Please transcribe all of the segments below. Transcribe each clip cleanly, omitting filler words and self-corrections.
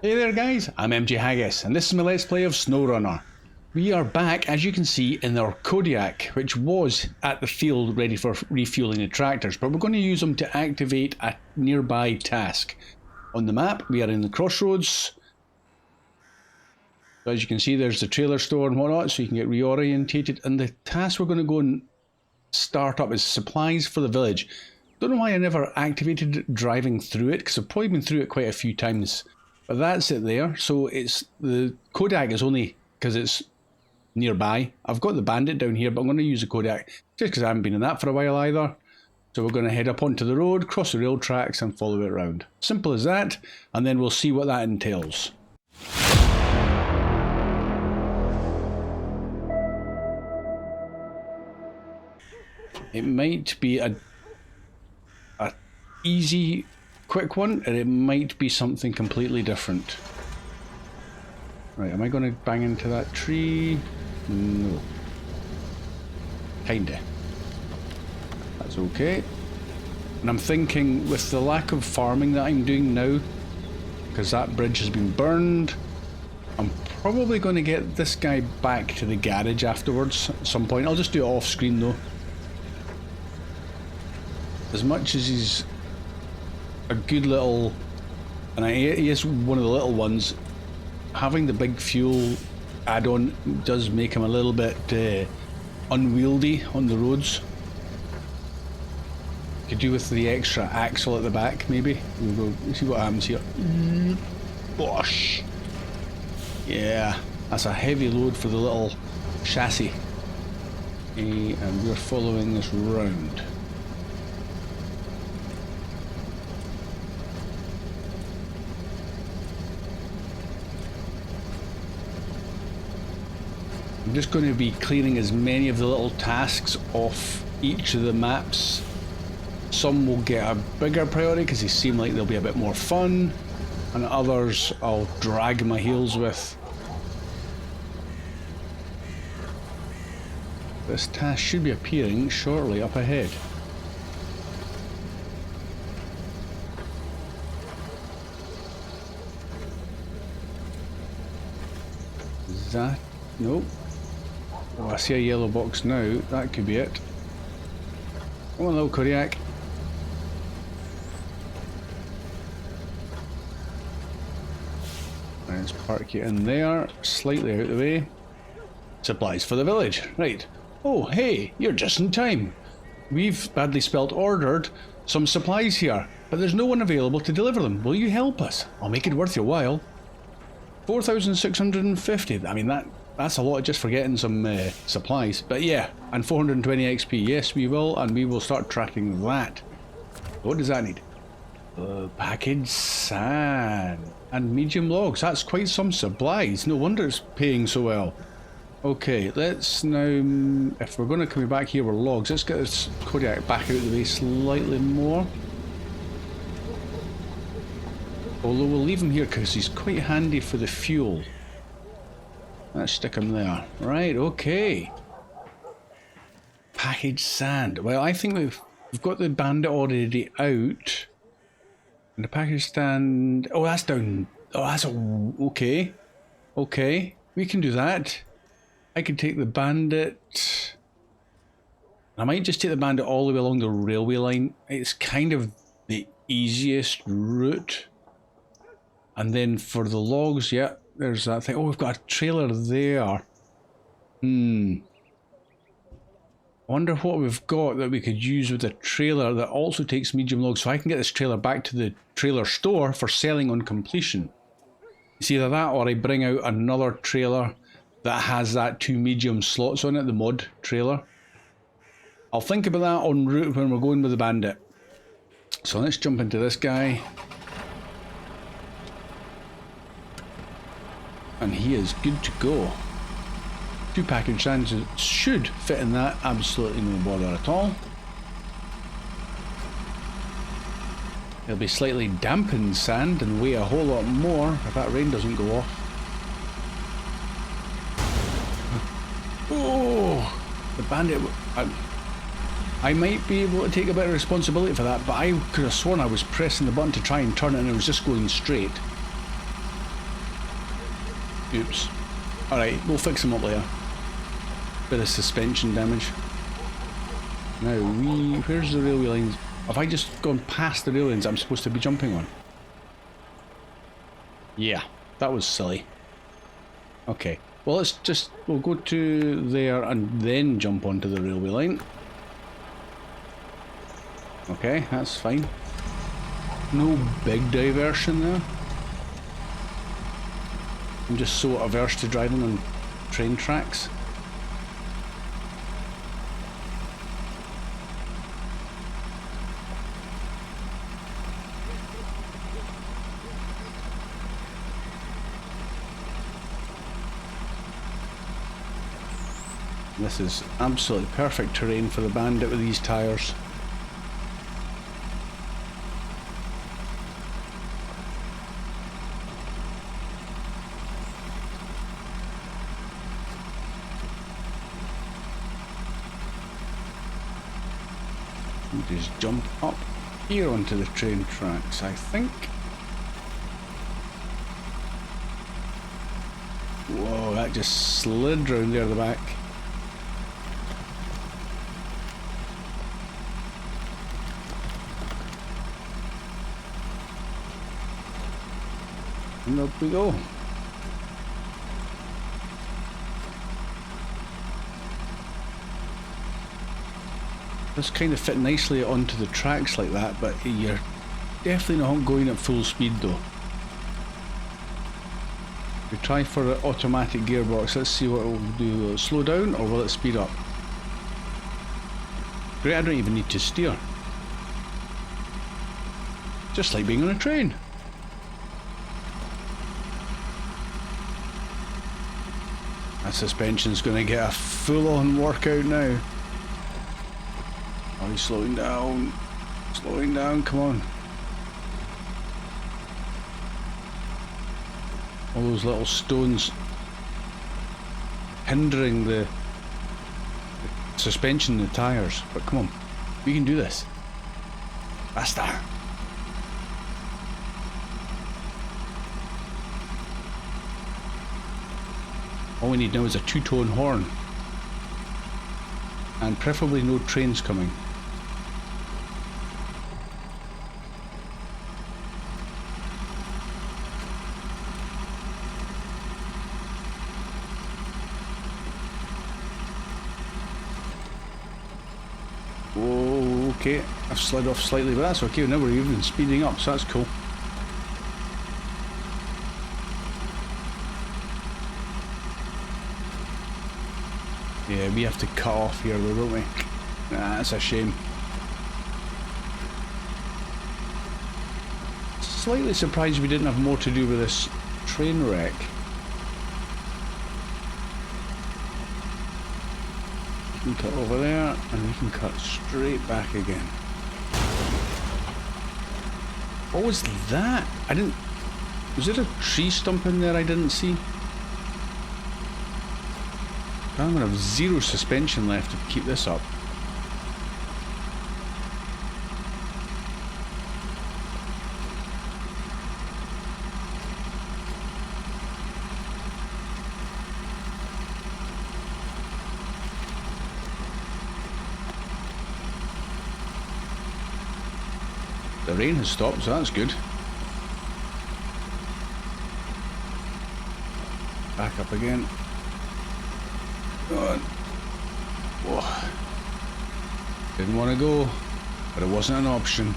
Hey there guys, I'm MJ Haggis and this is my Let's Play of Snowrunner. We are back, as you can see, in our Kodiak, which was at the field ready for refueling the tractors, but we're going to use them to activate a nearby task. On the map, we are in the crossroads. So as you can see, there's the trailer store and whatnot, so you can get reorientated, and the task we're going to go and start up is supplies for the village. Don't know why I never activated driving through it, because I've probably been through it quite a few times. But that's it there. So it's the Kodiak is only because it's nearby. I've got the Bandit down here, but I'm going to use the Kodiak just because I haven't been in that for a while either. So we're going to head up onto the road, cross the rail tracks and follow it around. Simple as that, and then we'll see what that entails. It might be a easy quick one, and it might be something completely different. Right, am I going to bang into that tree? No. Kinda. That's okay. And I'm thinking, with the lack of farming that I'm doing now, because that bridge has been burned, I'm probably going to get this guy back to the garage afterwards at some point. I'll just do it off screen though. As much as he's a good little, and he is one of the little ones, having the big fuel add-on does make him a little bit unwieldy on the roads. Could do with the extra axle at the back, maybe. We'll go see what happens here. Bosh! Yeah, that's a heavy load for the little chassis. And we're following this round. I'm just going to be clearing as many of the little tasks off each of the maps. Some will get a bigger priority because they seem like they'll be a bit more fun, and others I'll drag my heels with. This task should be appearing shortly up ahead. Is that? Nope. Oh, I see a yellow box now. That could be it. Come on, little Kodiak. Let's park you in there, slightly out of the way. Supplies for the village. Right. Oh, hey, you're just in time. We've, badly spelt ordered, some supplies here, but there's no one available to deliver them. Will you help us? I'll make it worth your while. 4,650. I mean, that's a lot just for getting some supplies. But yeah, and 420 XP. Yes, we will, and we will start tracking that. What does that need? Packaged sand and medium logs. That's quite some supplies. No wonder it's paying so well. Okay, let's now, if we're going to come back here with logs, let's get this Kodiak back out of the way slightly more. Although we'll leave him here because he's quite handy for the fuel. Let's stick him there. Right, okay. Packaged sand. Well, I think we've got the Bandit already out. And the packaged sand... Oh, that's down... Oh, that's... Okay. Okay, we can do that. I can take the Bandit... I might just take the Bandit all the way along the railway line. It's kind of the easiest route. And then for the logs, yeah, there's that thing. Oh, we've got a trailer there. I wonder what we've got that we could use with a trailer that also takes medium logs, so I can get this trailer back to the trailer store for selling on completion. It's either that or I bring out another trailer that has that 2 medium slots on it, the mod trailer. I'll think about that en route when we're going with the Bandit. So let's jump into this guy. And he is good to go. 2 packaged sands should fit in that, absolutely no bother at all. It'll be slightly dampened sand and weigh a whole lot more if that rain doesn't go off. Oh, the Bandit. I might be able to take a bit of responsibility for that, but I could have sworn I was pressing the button to try and turn it and it was just going straight. Oops. Alright, we'll fix them up later. Bit of suspension damage. Now, where's the railway lines? Have I just gone past the railway lines I'm supposed to be jumping on? Yeah, that was silly. Okay, well we'll go to there and then jump onto the railway line. Okay, that's fine. No big diversion there. I'm just so averse to driving on train tracks. This is absolutely perfect terrain for the Bandit with these tyres. Just jump up here onto the train tracks, I think. Whoa, that just slid round there at the back. And up we go. This kind of fit nicely onto the tracks like that, but you're definitely not going at full speed though. We try for an automatic gearbox. Let's see what it will do. Will it slow down or will it speed up? Great, I don't even need to steer. Just like being on a train. That suspension's going to get a full-on workout now. Oh, he's slowing down. Slowing down, come on. All those little stones hindering the suspension in the tyres. But come on, we can do this. Faster. All we need now is a two-tone horn. And preferably no trains coming. Oh, okay, I've slid off slightly, but that's okay. Now we're even speeding up, so that's cool. Yeah, we have to cut off here though, don't we? Nah, that's a shame. Slightly surprised we didn't have more to do with this train wreck. We can cut over there, and we can cut straight back again. What was that? I didn't... Was there a tree stump in there I didn't see? I'm going to have zero suspension left to keep this up. The rain has stopped, so that's good. Back up again. Whoa. Didn't want to go, but it wasn't an option.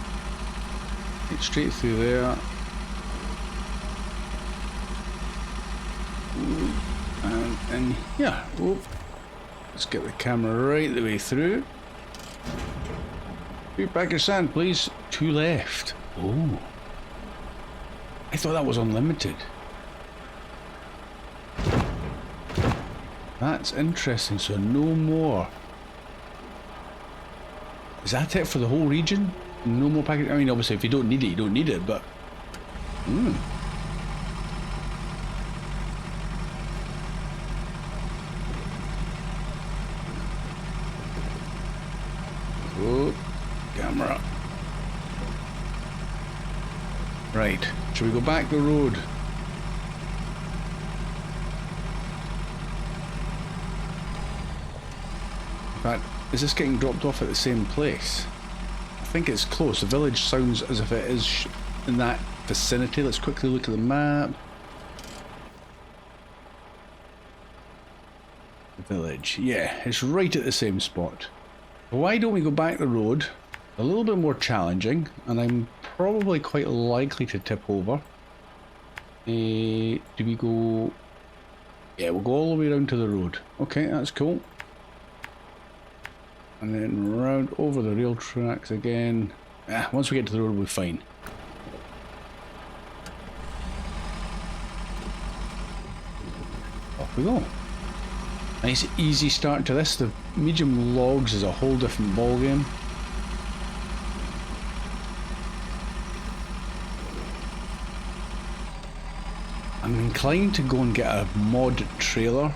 Get straight through there. And yeah, let's get the camera right the way through. Shoot back your sand, please. 2 left. Oh. I thought that was unlimited. That's interesting, so no more. Is that it for the whole region? No more package? I mean, obviously, if you don't need it, you don't need it, but... Oh, camera. Right, should we go back the road? But is this getting dropped off at the same place? I think it's close. The village sounds as if it is in that vicinity. Let's quickly look at the map. The village, yeah, it's right at the same spot. Why don't we go back the road? A little bit more challenging, and I'm probably quite likely to tip over. Do we go... Yeah, we'll go all the way around to the road. Okay, that's cool. And then round over the rail tracks again. Once we get to the road, we'll be fine. Off we go. Nice easy start to this. The medium logs is a whole different ballgame. I'm inclined to go and get a mod trailer,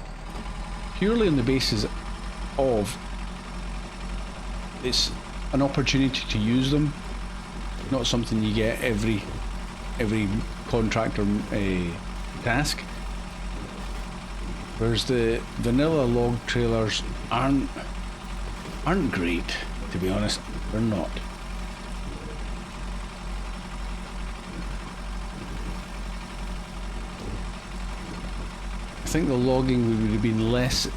purely on the basis of it's an opportunity to use them, not something you get every contractor task. Whereas the vanilla log trailers aren't great, to be honest. They're not. I think the logging would have been less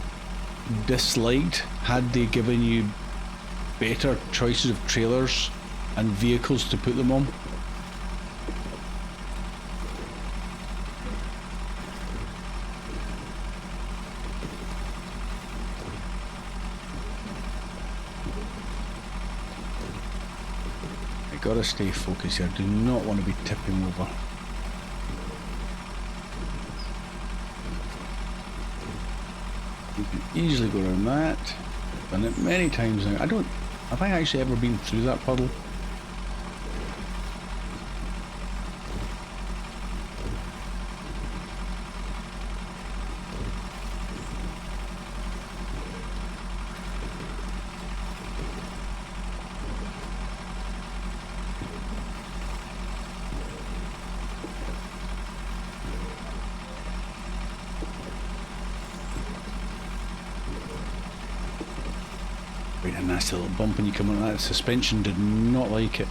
disliked had they given you better choices of trailers and vehicles to put them on. I gotta stay focused here. I do not want to be tipping over. You can easily go around that. Done it many times now. Have I actually ever been through that puddle? Right, a nasty little bump when you come on that. Suspension did not like it.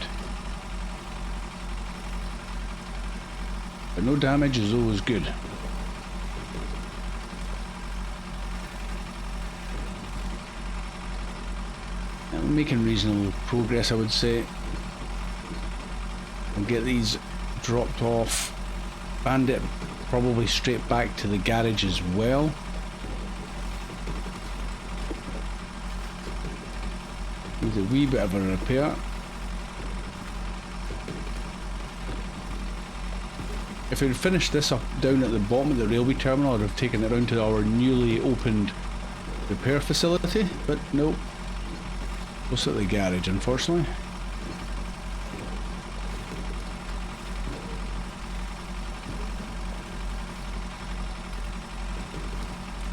But no damage is always good. And we're making reasonable progress, I would say. We'll get these dropped off. Bandit probably straight back to the garage as well. Needs a wee bit of a repair. If we'd finished this up down at the bottom of the railway terminal, I'd have taken it round to our newly opened repair facility, but nope. We'll sit at the garage, unfortunately.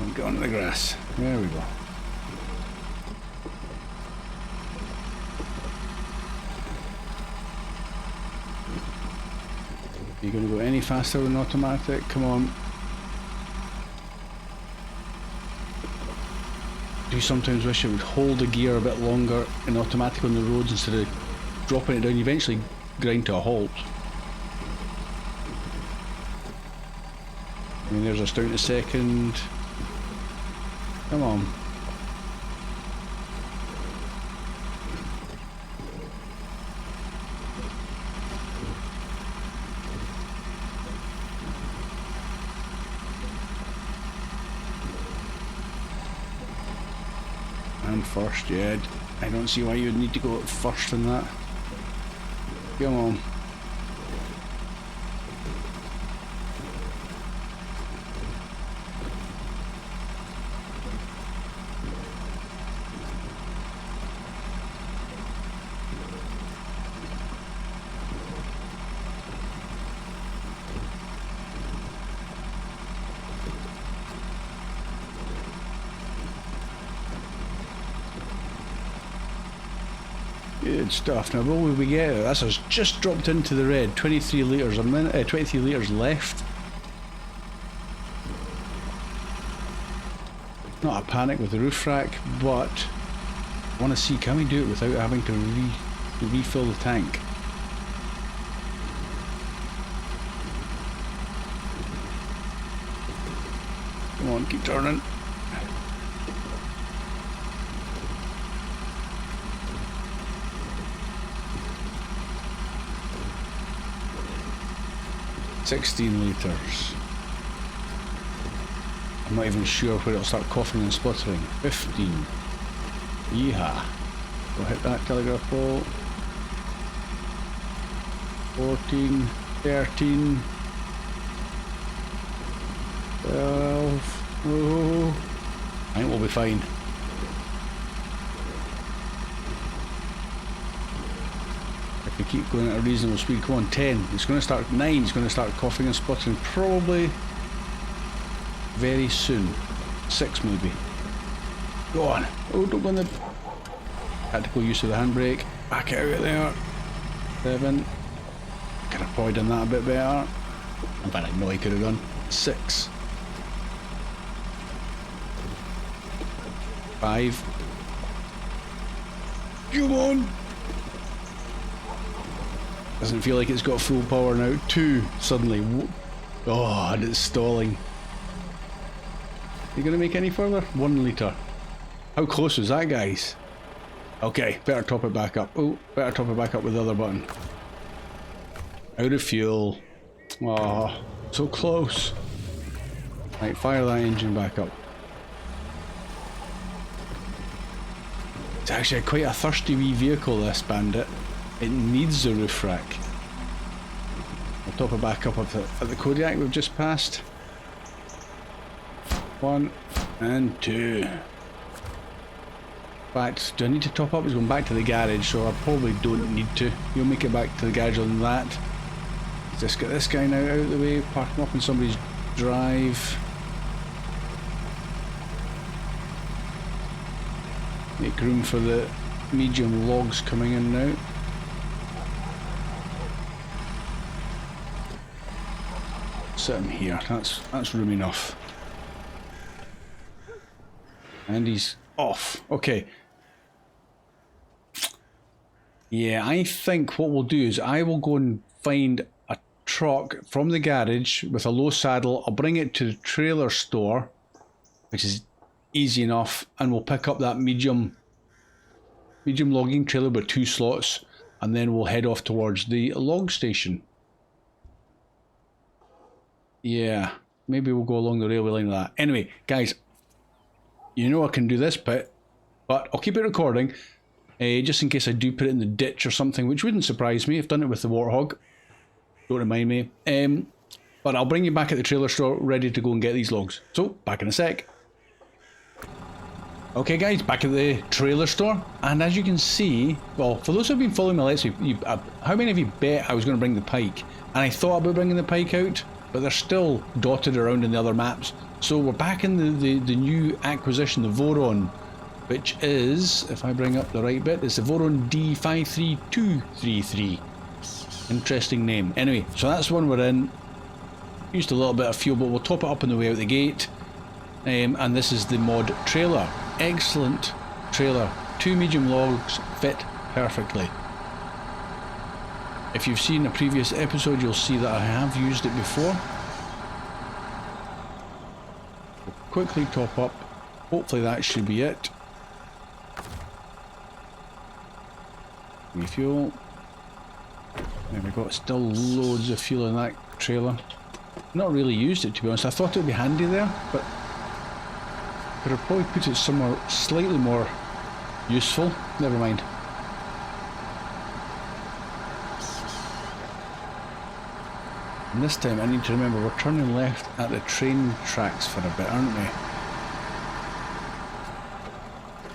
Don't get onto the grass. There we go. Are you going to go any faster than automatic? Come on. Do sometimes wish it would hold the gear a bit longer in automatic on the roads instead of dropping it down. You eventually grind to a halt. I mean, there's us down to second. Come on. And first, yeah. I don't see why you would need to go first in that. Come on. Good stuff. Now what will we get? That's us just dropped into the red. 23 litres a minute. 23 litres left. Not a panic with the roof rack, but I want to see, can we do it without having to refill the tank? Come on, keep turning. $16 I'm not even sure where it'll start coughing and spluttering. 15. Yeehaw. Go hit that telegraph pole. 14. 13. 12. Oh. I think we'll be fine. If we keep going at a reasonable speed, come on, 10. It's going to start 9. It's going to start coughing and spluttering probably very soon. 6 maybe. Go on. Oh, don't go in the tactical use of the handbrake. Back out of there. 7. Could have probably done that a bit better. In fact, I know I could have done. 6. 5. Come on. Doesn't feel like it's got full power now. 2 suddenly. Oh, and it's stalling. You gonna make any further? 1 litre. How close was that, guys? Okay, better top it back up. Oh, better top it back up with the other button. Out of fuel. Oh, so close. Right, fire that engine back up. It's actually quite a thirsty wee vehicle, this Bandit. It needs the roof rack. I'll top it back up at the Kodiak we've just passed. 1 and 2. In fact, do I need to top up? He's going back to the garage, so I probably don't need to. You'll make it back to the garage on that. Let's just get this guy now out of the way, park him up in somebody's drive. Make room for the medium logs coming in now. Sit him here, that's room enough. And he's off. Okay. Yeah, I think what we'll do is I will go and find a truck from the garage with a low saddle. I'll bring it to the trailer store, which is easy enough, and we'll pick up that medium logging trailer with 2 slots, and then we'll head off towards the log station. Yeah, maybe we'll go along the railway line like that. Anyway, guys, you know I can do this bit, but I'll keep it recording, just in case I do put it in the ditch or something, which wouldn't surprise me. I've done it with the Warthog. Don't remind me. But I'll bring you back at the trailer store, ready to go and get these logs. So, back in a sec. Okay guys, back at the trailer store, and as you can see, well, for those who have been following my Let's Play, how many of you bet I was going to bring the pike? And I thought about bringing the pike out, but they're still dotted around in the other maps. So we're back in the new acquisition, the Voron, which is, if I bring up the right bit, it's the Voron D53233. Interesting name. Anyway, so that's the one we're in. Used a little bit of fuel, but we'll top it up on the way out the gate. And this is the mod trailer. Excellent trailer. 2 medium logs fit perfectly. If you've seen a previous episode, you'll see that I have used it before. We'll quickly top up. Hopefully that should be it. Refuel. There we go. Still loads of fuel in that trailer. Not really used it, to be honest. I thought it would be handy there, but could have probably put it somewhere slightly more useful. Never mind. And this time I need to remember we're turning left at the train tracks for a bit, aren't we?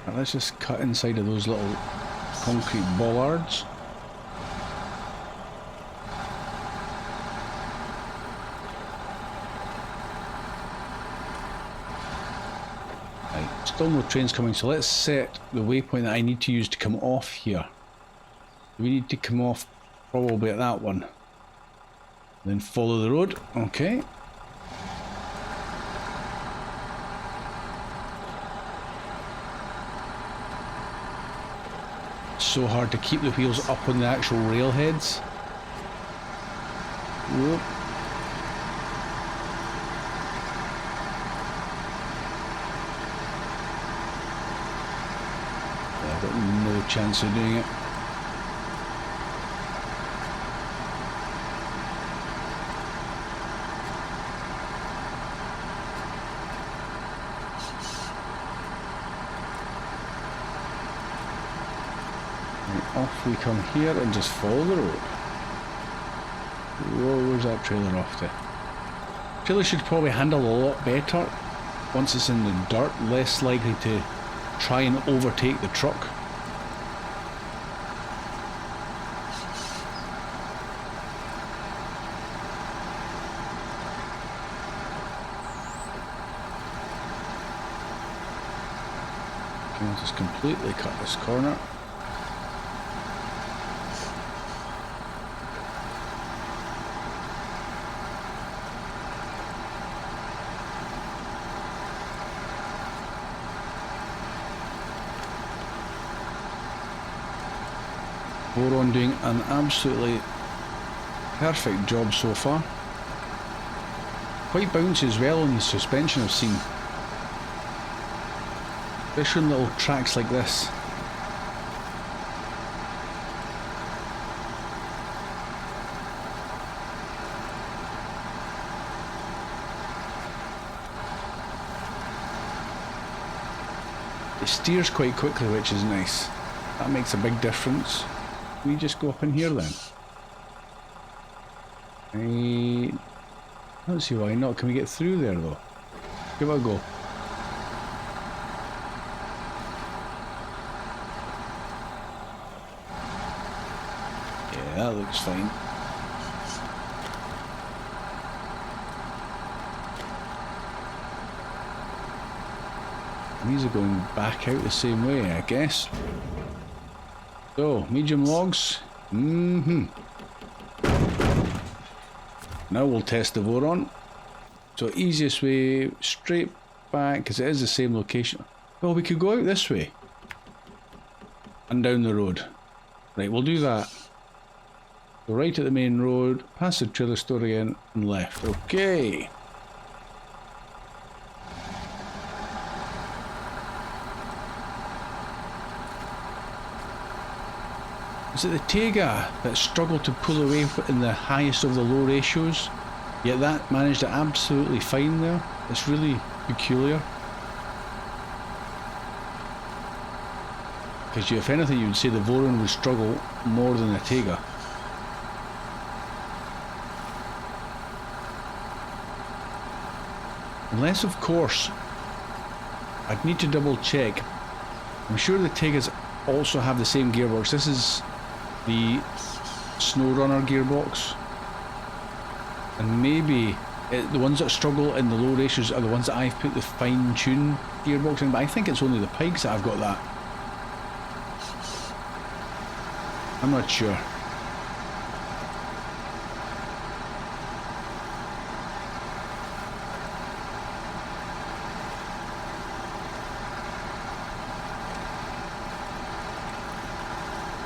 Right, let's just cut inside of those little concrete bollards. Right, still no trains coming, so let's set the waypoint that I need to use to come off here. We need to come off probably at that one. Then follow the road. Okay. so hard to keep the wheels up on the actual rail heads. Whoop. I've got no chance of doing it. Off we come here and just follow the road. Whoa, where's that trailer off to? Trailer should probably handle a lot better once it's in the dirt, less likely to try and overtake the truck. Okay, I'll just completely cut this corner. Boron doing an absolutely perfect job so far. Quite bouncy as well on the suspension I've seen. Especially on little tracks like this. It steers quite quickly, which is nice. That makes a big difference. We just go up in here then. I don't see why not. Can we get through there though? Give it a go. Yeah, that looks fine. These are going back out the same way, I guess. So, medium logs. Now we'll test the Voron. So easiest way, straight back, because it is the same location. Well, we could go out this way. And down the road. Right, we'll do that. Go right at the main road, past the trailer store again, and left. Okay. Is it the Tega that struggled to pull away in the highest of the low ratios? Yet that managed it absolutely fine there. It's really peculiar. Because if anything, you would say the Voron would struggle more than the Tega. Unless, of course, I'd need to double check. I'm sure the Tegas also have the same gearbox. This is the Snowrunner gearbox, and maybe the ones that struggle in the low ratios are the ones that I've put the fine-tune gearbox in, but I think it's only the Pikes that I've got that. I'm not sure.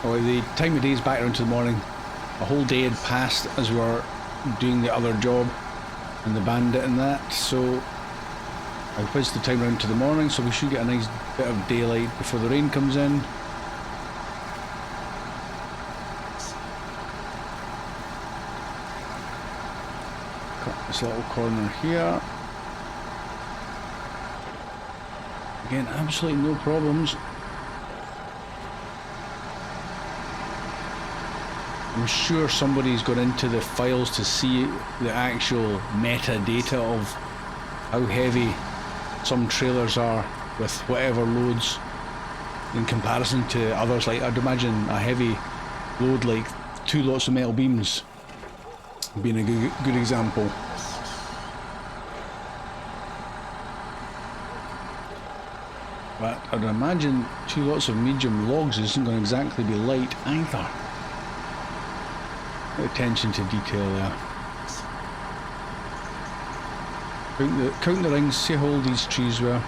Oh, the time of day is back around to the morning. A whole day had passed as we were doing the other job and the bandit and that, so I whizzed the time around to the morning, so we should get a nice bit of daylight before the rain comes in. Cut this little corner here. Again, absolutely no problems. I'm sure somebody's gone into the files to see the actual metadata of how heavy some trailers are with whatever loads in comparison to others. Like, I'd imagine a heavy load like 2 lots of metal beams being a good example. But I'd imagine 2 lots of medium logs isn't going to exactly be light either. Attention to detail there. Count the rings, see how old these trees were.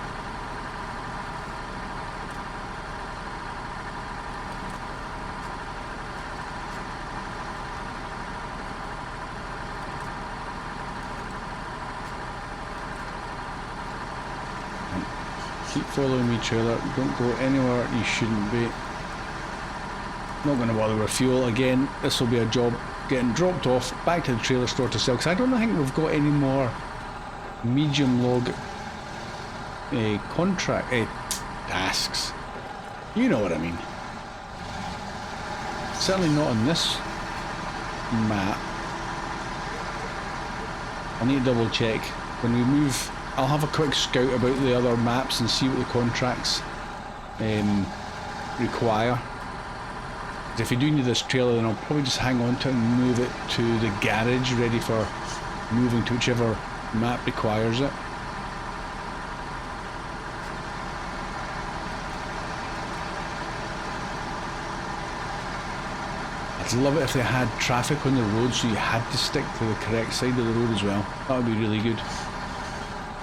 Keep following me, trailer. Don't go anywhere you shouldn't be. Not going to bother with fuel again. This will be a job getting dropped off back to the trailer store to sell, because I don't think we've got any more medium log contract tasks. You know what I mean. Certainly not on this map. I need to double check. When we move, I'll have a quick scout about the other maps and see what the contracts require. If you do need this trailer, then I'll probably just hang on to it and move it to the garage, ready for moving to whichever map requires it. I'd love it if they had traffic on the road so you had to stick to the correct side of the road as well. That would be really good.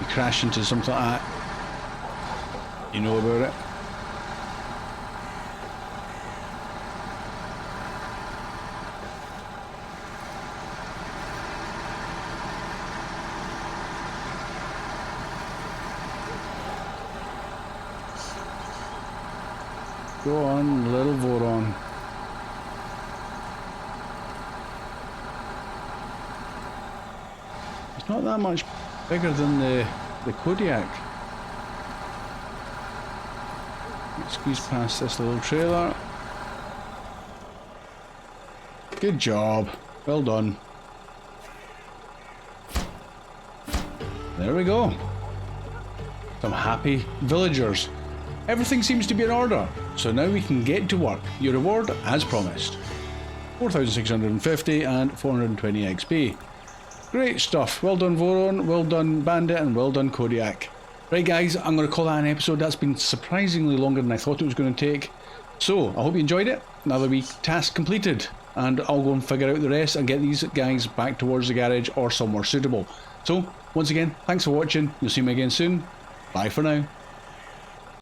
You crash into something like that, you know about it. Go on, little Voron. It's not that much bigger than the Kodiak. Let's squeeze past this little trailer. Good job. Well done. There we go. Some happy villagers. Everything seems to be in order, so now we can get to work. Your reward, as promised. 4,650 and 420 XP. Great stuff. Well done, Voron, well done, Bandit, and well done, Kodiak. Right guys, I'm going to call that an episode. That's been surprisingly longer than I thought it was going to take. So, I hope you enjoyed it. Another wee task completed. And I'll go and figure out the rest and get these guys back towards the garage or somewhere suitable. So, once again, thanks for watching. You'll see me again soon. Bye for now.